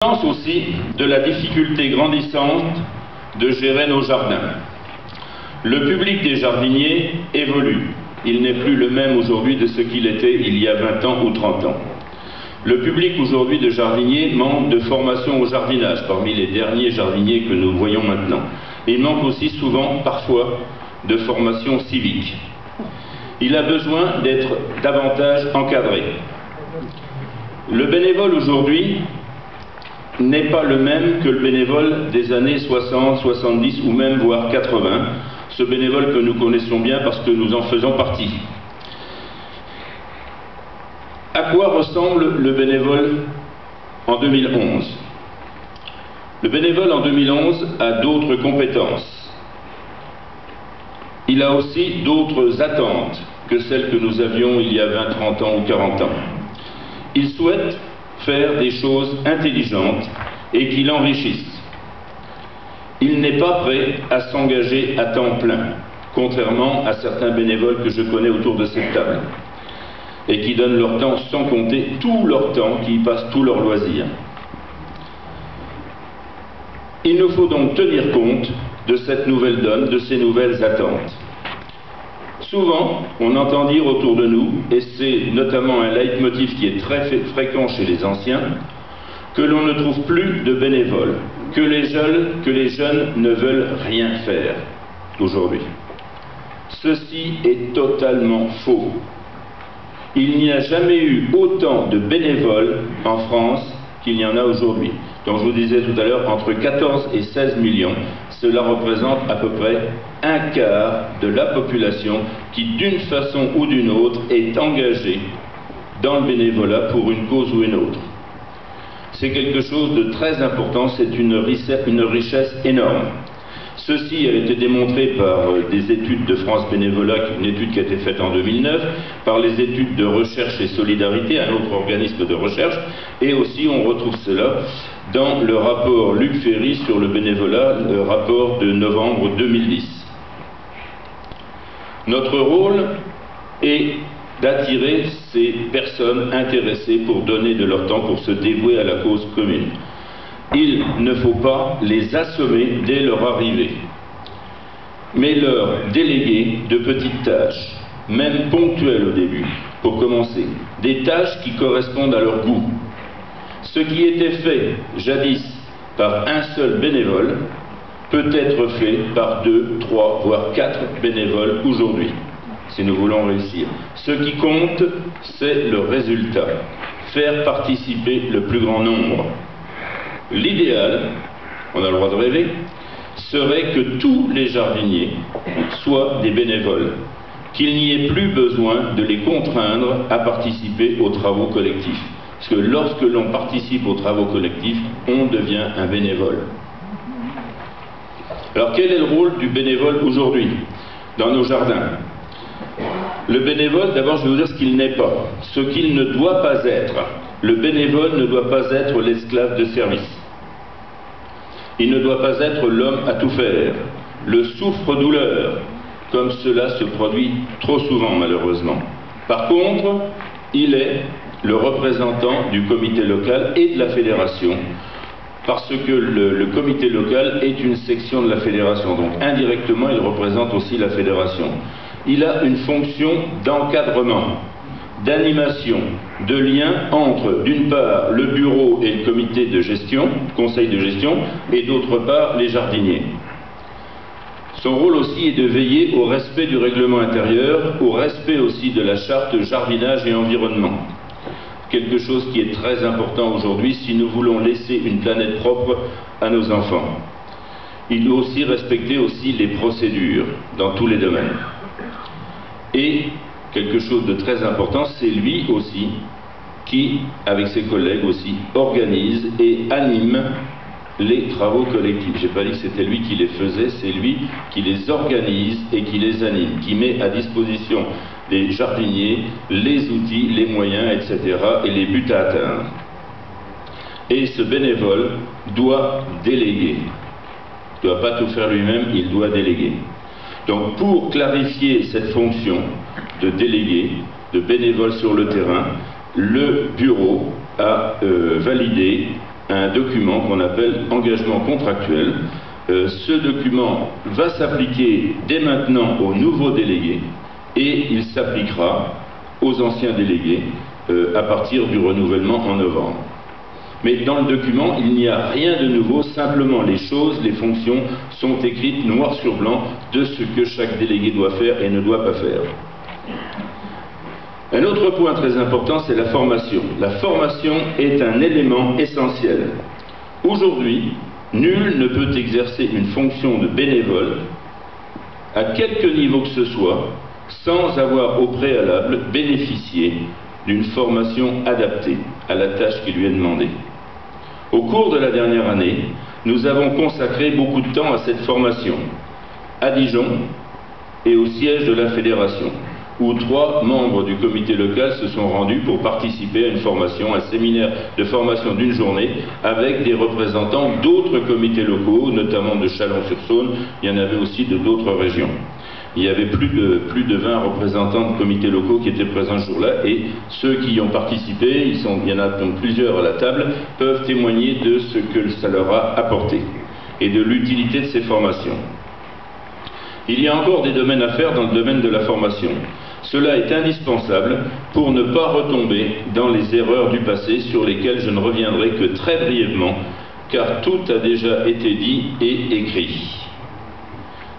Conscience aussi de la difficulté grandissante de gérer nos jardins. Le public des jardiniers évolue. Il n'est plus le même aujourd'hui de ce qu'il était il y a 20 ans ou 30 ans. Le public aujourd'hui de jardiniers manque de formation au jardinage, parmi les derniers jardiniers que nous voyons maintenant. Il manque aussi souvent, parfois, de formation civique. Il a besoin d'être davantage encadré. Le bénévole aujourd'hui n'est pas le même que le bénévole des années 60, 70 ou même voire 80, ce bénévole que nous connaissons bien parce que nous en faisons partie. À quoi ressemble le bénévole en 2011? Le bénévole en 2011 a d'autres compétences. Il a aussi d'autres attentes que celles que nous avions il y a 20, 30 ans ou 40 ans. Il souhaite faire des choses intelligentes et qui l'enrichissent. Il n'est pas prêt à s'engager à temps plein, contrairement à certains bénévoles que je connais autour de cette table, et qui donnent leur temps sans compter tout leur temps, qui y passent tous leurs loisirs. Il nous faut donc tenir compte de cette nouvelle donne, de ces nouvelles attentes. Souvent, on entend dire autour de nous, et c'est notamment un leitmotiv qui est très fréquent chez les anciens, que l'on ne trouve plus de bénévoles, que les jeunes ne veulent rien faire aujourd'hui. Ceci est totalement faux. Il n'y a jamais eu autant de bénévoles en France qu'il y en a aujourd'hui. Donc je vous disais tout à l'heure, entre 14 et 16 millions, cela représente à peu près un quart de la population qui, d'une façon ou d'une autre, est engagée dans le bénévolat pour une cause ou une autre. C'est quelque chose de très important, c'est une richesse énorme. Ceci a été démontré par des études de France Bénévolat, une étude qui a été faite en 2009, par les études de Recherche et Solidarité, un autre organisme de recherche, et aussi on retrouve cela dans le rapport Luc Ferry sur le bénévolat, le rapport de novembre 2010. Notre rôle est d'attirer ces personnes intéressées pour donner de leur temps, pour se dévouer à la cause commune. Il ne faut pas les assommer dès leur arrivée, mais leur déléguer de petites tâches, même ponctuelles au début, pour commencer, des tâches qui correspondent à leur goût. Ce qui était fait jadis par un seul bénévole peut être fait par 2, 3, voire 4 bénévoles aujourd'hui, si nous voulons réussir. Ce qui compte, c'est le résultat, faire participer le plus grand nombre. L'idéal, on a le droit de rêver, serait que tous les jardiniers soient des bénévoles, qu'il n'y ait plus besoin de les contraindre à participer aux travaux collectifs. Parce que lorsque l'on participe aux travaux collectifs, on devient un bénévole. Alors quel est le rôle du bénévole aujourd'hui dans nos jardins? Le bénévole, d'abord je vais vous dire ce qu'il n'est pas, ce qu'il ne doit pas être. Le bénévole ne doit pas être l'esclave de service. Il ne doit pas être l'homme à tout faire, le souffre-douleur, comme cela se produit trop souvent malheureusement. Par contre, il est le représentant du comité local et de la fédération, parce que le comité local est une section de la fédération, donc indirectement il représente aussi la fédération. Il a une fonction d'encadrement, d'animation, de lien entre, d'une part, le bureau et le comité de gestion, conseil de gestion, et d'autre part, les jardiniers. Son rôle aussi est de veiller au respect du règlement intérieur, au respect aussi de la charte jardinage et environnement. Quelque chose qui est très important aujourd'hui si nous voulons laisser une planète propre à nos enfants. Il doit aussi respecter aussi les procédures dans tous les domaines. Et quelque chose de très important, c'est lui aussi qui, avec ses collègues aussi, organise et anime les travaux collectifs. Je n'ai pas dit que c'était lui qui les faisait, c'est lui qui les organise et qui les anime, qui met à disposition des jardiniers les outils, les moyens, etc. et les buts à atteindre. Et ce bénévole doit déléguer. Il ne doit pas tout faire lui-même, il doit déléguer. Donc pour clarifier cette fonction de délégué, de bénévole sur le terrain, le bureau a validé un document qu'on appelle engagement contractuel. Ce document va s'appliquer dès maintenant aux nouveaux délégués et il s'appliquera aux anciens délégués à partir du renouvellement en novembre. Mais dans le document, il n'y a rien de nouveau, simplement les choses, les fonctions sont écrites noir sur blanc de ce que chaque délégué doit faire et ne doit pas faire. Un autre point très important, c'est la formation. La formation est un élément essentiel. Aujourd'hui, nul ne peut exercer une fonction de bénévole à quelque niveau que ce soit sans avoir au préalable bénéficié d'une formation adaptée à la tâche qui lui est demandée. Au cours de la dernière année, nous avons consacré beaucoup de temps à cette formation, à Dijon et au siège de la fédération, où 3 membres du comité local se sont rendus pour participer à une formation, un séminaire de formation d'une journée avec des représentants d'autres comités locaux, notamment de Chalon-sur-Saône. Il y en avait aussi de d'autres régions. Il y avait plus de 20 représentants de comités locaux qui étaient présents ce jour-là, et ceux qui y ont participé, il y en a donc plusieurs à la table, peuvent témoigner de ce que ça leur a apporté et de l'utilité de ces formations. Il y a encore des domaines à faire dans le domaine de la formation. Cela est indispensable pour ne pas retomber dans les erreurs du passé sur lesquelles je ne reviendrai que très brièvement, car tout a déjà été dit et écrit.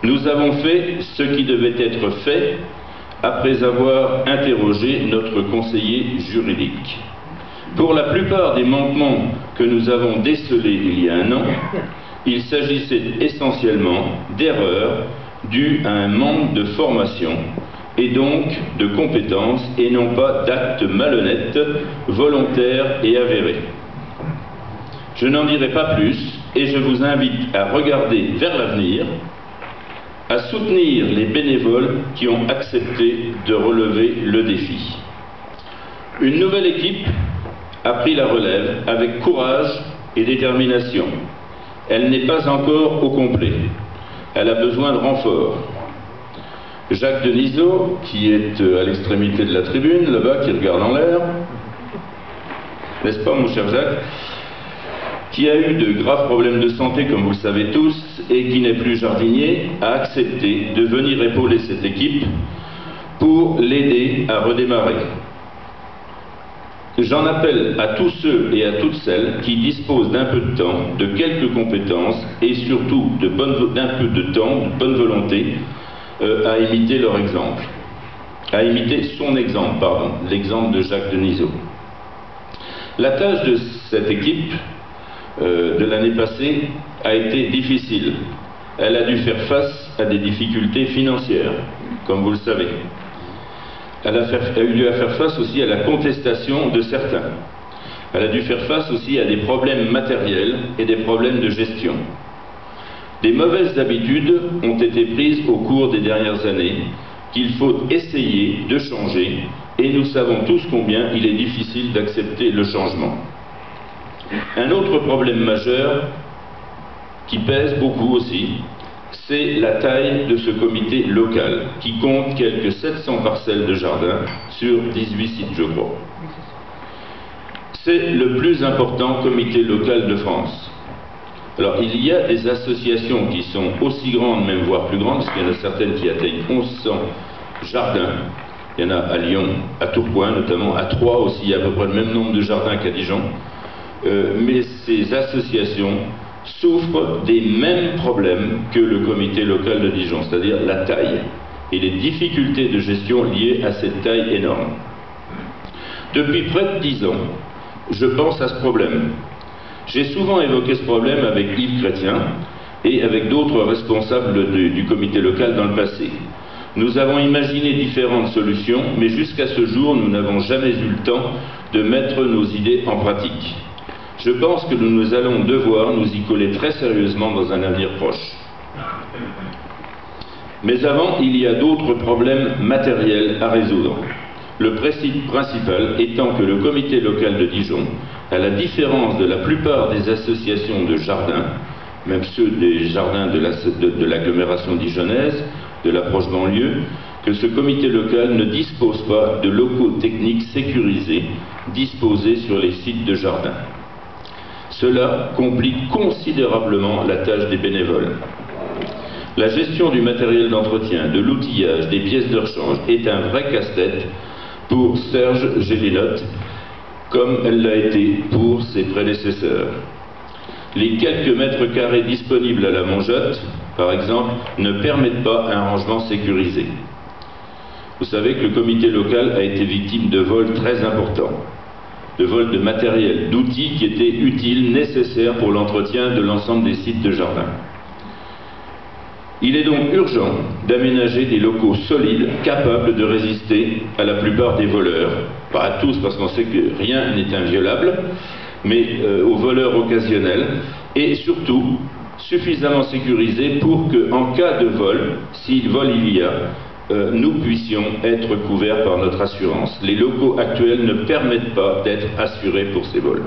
Nous avons fait ce qui devait être fait après avoir interrogé notre conseiller juridique. Pour la plupart des manquements que nous avons décelés il y a un an, il s'agissait essentiellement d'erreurs dues à un manque de formation et donc de compétences et non pas d'actes malhonnêtes, volontaires et avérés. Je n'en dirai pas plus et je vous invite à regarder vers l'avenir, à soutenir les bénévoles qui ont accepté de relever le défi. Une nouvelle équipe a pris la relève avec courage et détermination. Elle n'est pas encore au complet. Elle a besoin de renfort. Jacques Denisot, qui est à l'extrémité de la tribune, là-bas, qui regarde en l'air, n'est-ce pas, mon cher Jacques, qui a eu de graves problèmes de santé, comme vous le savez tous, et qui n'est plus jardinier, a accepté de venir épauler cette équipe pour l'aider à redémarrer. J'en appelle à tous ceux et à toutes celles qui disposent d'un peu de temps, de quelques compétences et surtout d'un peu de temps, de bonne volonté, à imiter leur exemple. À imiter son exemple, pardon, l'exemple de Jacques Denisot. La tâche de cette équipe de l'année passée a été difficile. Elle a dû faire face à des difficultés financières, comme vous le savez. Elle a eu à faire face aussi à la contestation de certains. Elle a dû faire face aussi à des problèmes matériels et des problèmes de gestion. Des mauvaises habitudes ont été prises au cours des dernières années qu'il faut essayer de changer, et nous savons tous combien il est difficile d'accepter le changement. Un autre problème majeur qui pèse beaucoup aussi, c'est la taille de ce comité local, qui compte quelques 700 parcelles de jardin sur 18 sites, je crois. C'est le plus important comité local de France. Alors, il y a des associations qui sont aussi grandes, même voire plus grandes, parce qu'il y en a certaines qui atteignent 1100 jardins. Il y en a à Lyon, à Tourcoing notamment, à Troyes aussi, il y a à peu près le même nombre de jardins qu'à Dijon. Mais ces associations souffrent des mêmes problèmes que le comité local de Dijon, c'est-à-dire la taille et les difficultés de gestion liées à cette taille énorme. Depuis près de 10 ans, je pense à ce problème. J'ai souvent évoqué ce problème avec Yves Chrétien et avec d'autres responsables du comité local dans le passé. Nous avons imaginé différentes solutions, mais jusqu'à ce jour, nous n'avons jamais eu le temps de mettre nos idées en pratique. Je pense que nous allons devoir nous y coller très sérieusement dans un avenir proche. Mais avant, il y a d'autres problèmes matériels à résoudre. Le principal étant que le comité local de Dijon, à la différence de la plupart des associations de jardins, même ceux des jardins de l'agglomération dijonnaise, de l'approche banlieue, que ce comité local ne dispose pas de locaux techniques sécurisés disposés sur les sites de jardins. Cela complique considérablement la tâche des bénévoles. La gestion du matériel d'entretien, de l'outillage, des pièces de rechange est un vrai casse-tête pour Serge Gélilotte, comme elle l'a été pour ses prédécesseurs. Les quelques mètres carrés disponibles à la Monjotte, par exemple, ne permettent pas un rangement sécurisé. Vous savez que le comité local a été victime de vols très importants, de vols de matériel, d'outils qui étaient utiles, nécessaires pour l'entretien de l'ensemble des sites de jardin. Il est donc urgent d'aménager des locaux solides, capables de résister à la plupart des voleurs, pas à tous parce qu'on sait que rien n'est inviolable, mais aux voleurs occasionnels, et surtout suffisamment sécurisés pour que, en cas de vol, s'il vol il y a, nous puissions être couverts par notre assurance. Les locaux actuels ne permettent pas d'être assurés pour ces vols.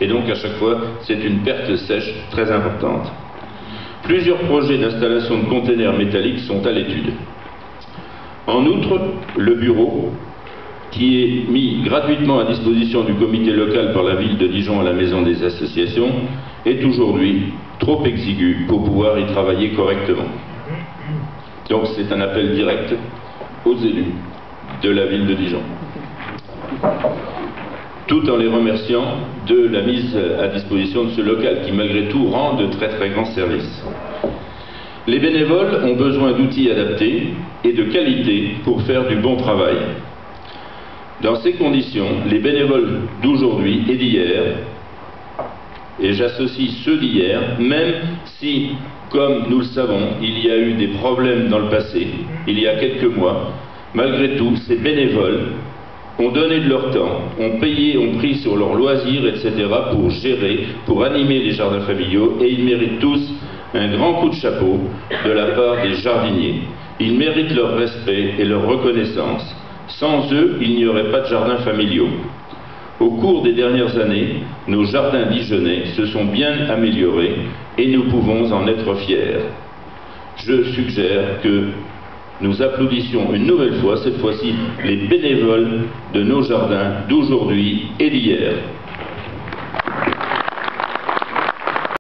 Et donc à chaque fois, c'est une perte sèche très importante. Plusieurs projets d'installation de containers métalliques sont à l'étude. En outre, le bureau, qui est mis gratuitement à disposition du comité local par la ville de Dijon à la Maison des Associations, est aujourd'hui trop exigu pour pouvoir y travailler correctement. Donc c'est un appel direct aux élus de la ville de Dijon, tout en les remerciant de la mise à disposition de ce local qui malgré tout rend de très très grands services. Les bénévoles ont besoin d'outils adaptés et de qualité pour faire du bon travail. Dans ces conditions, les bénévoles d'aujourd'hui et d'hier, et j'associe ceux d'hier, même si, comme nous le savons, il y a eu des problèmes dans le passé, il y a quelques mois, malgré tout, ces bénévoles ont donné de leur temps, ont payé, ont pris sur leurs loisirs, etc. pour gérer, pour animer les jardins familiaux, et ils méritent tous un grand coup de chapeau de la part des jardiniers. Ils méritent leur respect et leur reconnaissance. Sans eux, il n'y aurait pas de jardins familiaux. Au cours des dernières années, nos jardins dijonnais se sont bien améliorés et nous pouvons en être fiers. Je suggère que nous applaudissions une nouvelle fois, cette fois-ci, les bénévoles de nos jardins d'aujourd'hui et d'hier.